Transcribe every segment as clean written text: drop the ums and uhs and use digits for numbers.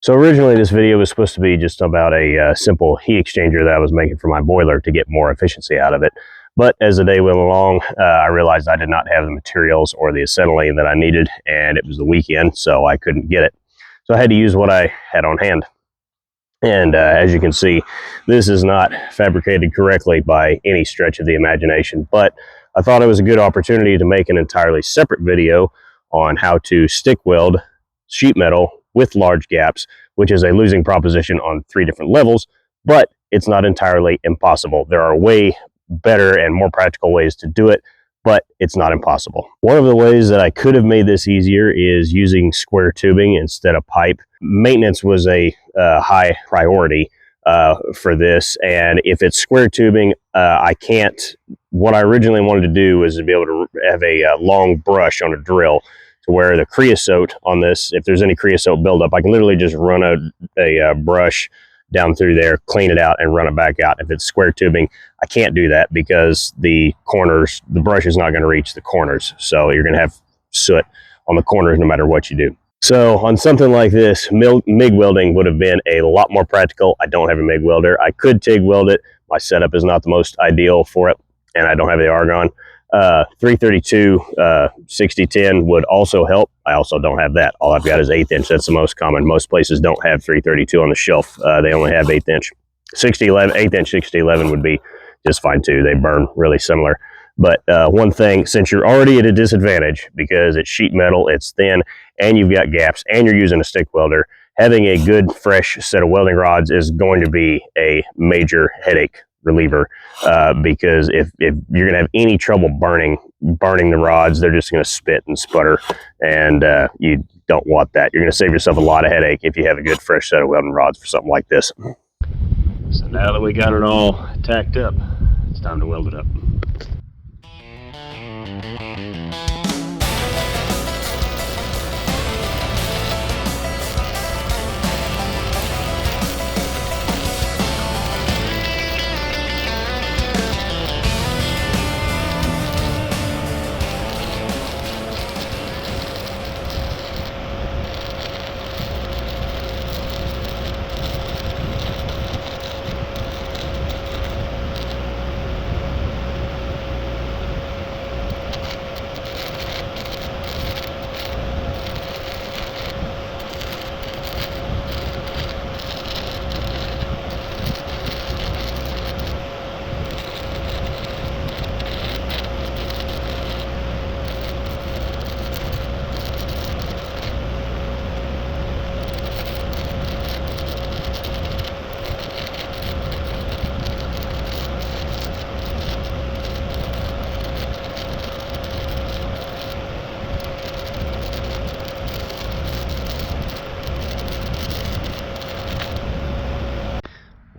So originally this video was supposed to be just about a simple heat exchanger that I was making for my boiler to get more efficiency out of it. But as the day went along, I realized I did not have the materials or the acetylene that I needed, and it was the weekend, so I couldn't get it. So I had to use what I had on hand. And as you can see, this is not fabricated correctly by any stretch of the imagination, but I thought it was a good opportunity to make an entirely separate video on how to stick weld sheet metal with large gaps, which is a losing proposition on 3 different levels, but it's not entirely impossible. There are way better and more practical ways to do it, but it's not impossible. One of the ways that I could have made this easier is using square tubing instead of pipe. Maintenance was a high priority for this, and if it's square tubing, I can't. What I originally wanted to do was to be able to have a long brush on a drill to where the creosote on this, if there's any creosote buildup, I can literally just run a brush down through there, clean it out, and run it back out. If it's square tubing, I can't do that because the corners, the brush is not going to reach the corners. So you're going to have soot on the corners no matter what you do. So on something like this, MIG welding would have been a lot more practical. I don't have a MIG welder. I could TIG weld it. My setup is not the most ideal for it, and I don't have the argon. 332 6010 would also help. I also don't have that. All I've got is 1/8 inch. That's the most common. Most places don't have 332 on the shelf. They only have 1/8 inch. 6011, 1/8 inch 6011 would be just fine too. They burn really similar. But one thing, since you're already at a disadvantage because it's sheet metal, it's thin, and you've got gaps, and you're using a stick welder, having a good fresh set of welding rods is going to be a major headache reliever, because if you're gonna have any trouble burning the rods, they're just gonna spit and sputter, and you don't want that. You're gonna save yourself a lot of headache if you have a good fresh set of welding rods for something like this. So now that we got it all tacked up, it's time to weld it up.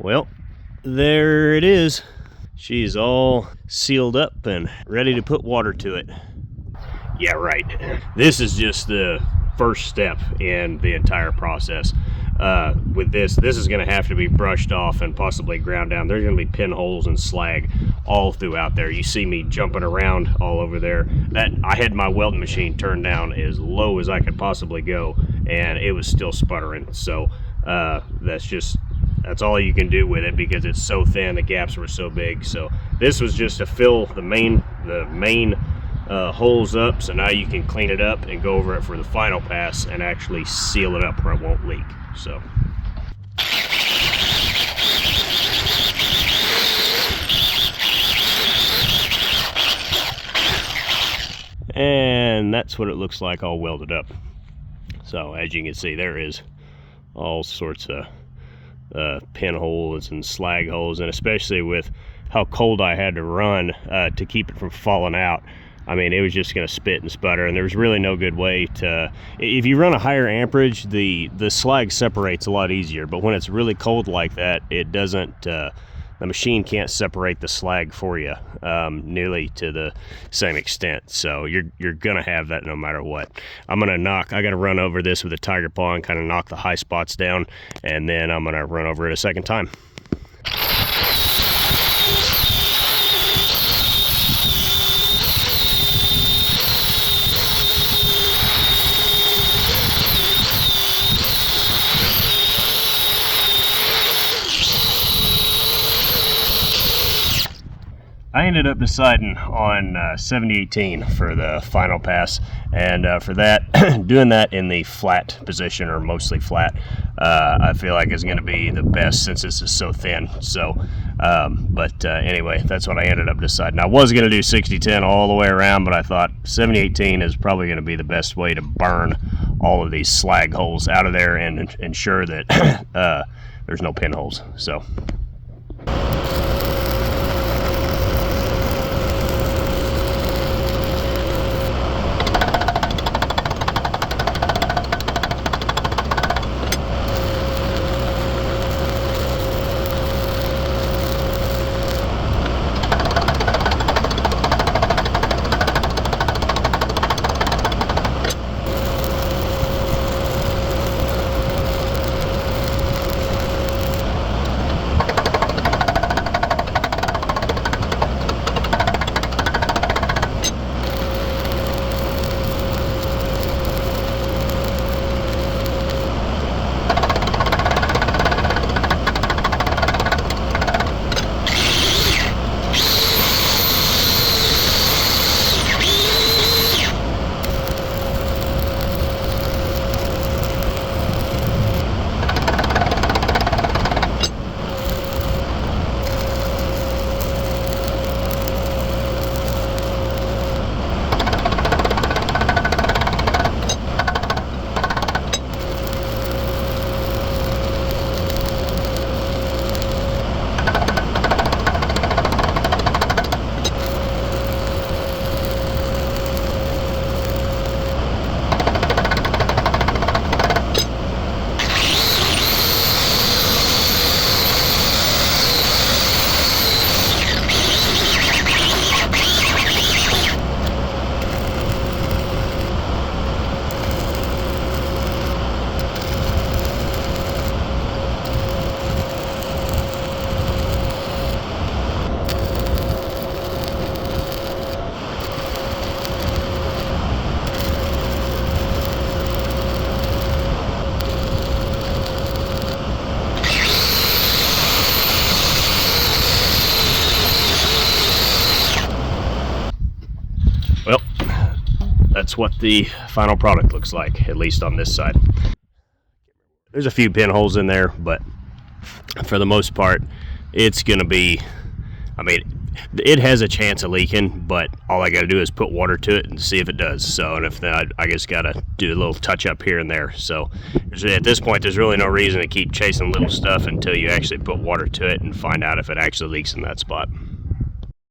Well, there it is. She's all sealed up and ready to put water to it. Yeah, right. This is just the first step in the entire process. With this is going to have to be brushed off and possibly ground down. There's going to be pinholes and slag all throughout there. You see me jumping around all over there. That I had my welding machine turned down as low as I could possibly go, and it was still sputtering. So that's all you can do with it because it's so thin, the gaps were so big. So this was just to fill the main holes up, so now you can clean it up and go over it for the final pass and actually seal it up where it won't leak. So and that's what it looks like all welded up. So as you can see, there is all sorts of pinholes and slag holes, and especially with how cold I had to run to keep it from falling out. I mean, it was just going to spit and sputter, and there was really no good way to. If you run a higher amperage, the slag separates a lot easier, but when it's really cold like that, it doesn't. The machine can't separate the slag for you nearly to the same extent. So you're gonna have that no matter what. I gotta run over this with a tiger paw and kind of knock the high spots down, and then I'm gonna run over it a second time. I ended up deciding on 7018 for the final pass, and for that, doing that in the flat position, or mostly flat, I feel like is going to be the best since this is so thin. So, anyway, that's what I ended up deciding. I was going to do 6010 all the way around, but I thought 7018 is probably going to be the best way to burn all of these slag holes out of there and ensure that there's no pinholes. So. Well, that's what the final product looks like, at least on this side. There's a few pinholes in there, but for the most part, it's going to be, I mean, it has a chance of leaking, but all I got to do is put water to it and see if it does. So, and if not, I just got to do a little touch up here and there. So at this point, there's really no reason to keep chasing little stuff until you actually put water to it and find out if it actually leaks in that spot.